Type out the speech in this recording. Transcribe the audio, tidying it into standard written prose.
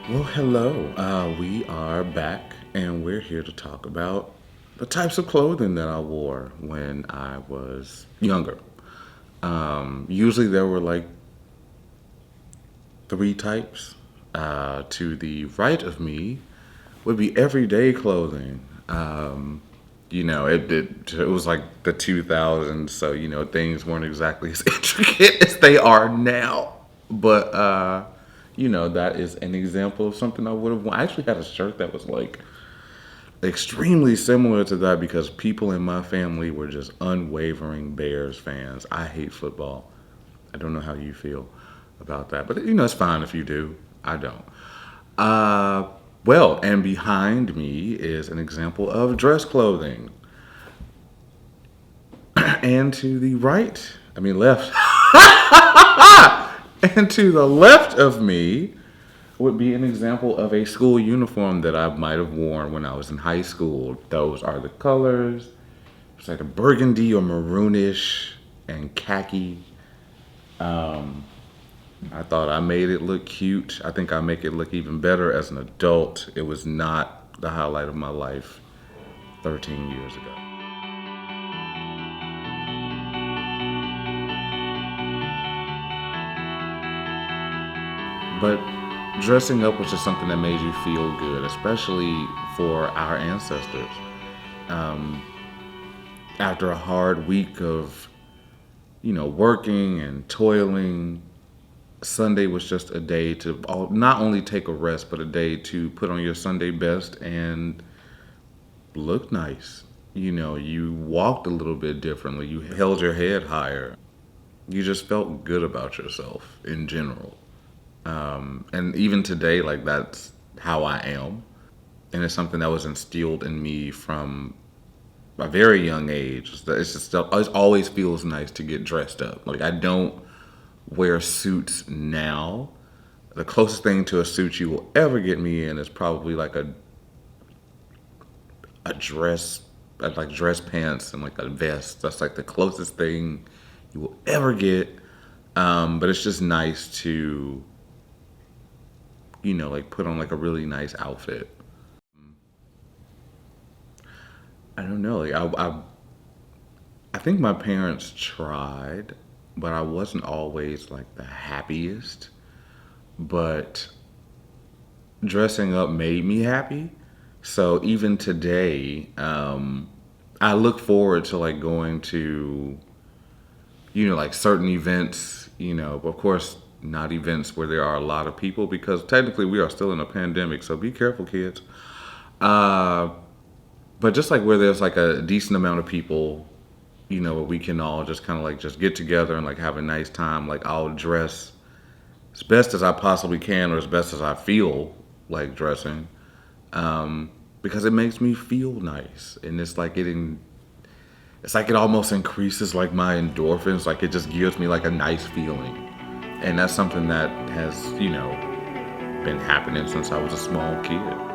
Well, hello. We are back, and we're here to talk about the types of clothing that I wore when I was younger. Usually, there were like three types. To the right of me would be everyday clothing. It was like the 2000s, so things weren't exactly as intricate as they are now. But that is an example of something I would have. I actually had a shirt that was like extremely similar to that because people in my family were just unwavering Bears fans. I hate football. I don't know how you feel about that, but it's fine if you do. I don't. Uh, and behind me is an example of dress clothing. And to the right, I mean left, and to the left of me would be an example of a school uniform that I might have worn when I was in high school. Those are the colors. It's like a burgundy or maroonish and khaki. I thought I made it look cute. I think I make it look even better as an adult. It was not the highlight of my life 13 years ago. But dressing up was just something that made you feel good, especially for our ancestors. Um, After a hard week of, working and toiling, Sunday was just a day to not only take a rest, but a day to put on your Sunday best and look nice. You walked a little bit differently. You held your head higher. You just felt good about yourself in general. And even today, like that's how I am. And it's something that was instilled in me from a very young age. It's just it always feels nice to get dressed up. Like I don't wear suits now. The closest thing to a suit you will ever get me in is probably like a dress, like dress pants and like a vest. That's like the closest thing you will ever get. But it's just nice to like put on like a really nice outfit. I don't know. I think my parents tried, but I wasn't always like the happiest. But dressing up made me happy. So even today, I look forward to like going to, like certain events, of course, not events where there are a lot of people because technically we are still in a pandemic. So be careful, kids. Uh, but just like where there's like a decent amount of people, where we can all just kind of like just get together and like have a nice time. Like I'll dress as best as I possibly can or as best as I feel like dressing, because it makes me feel nice, and it's like it almost increases like my endorphins, like it just gives me like a nice feeling, and that's something that has been happening since I was a small kid.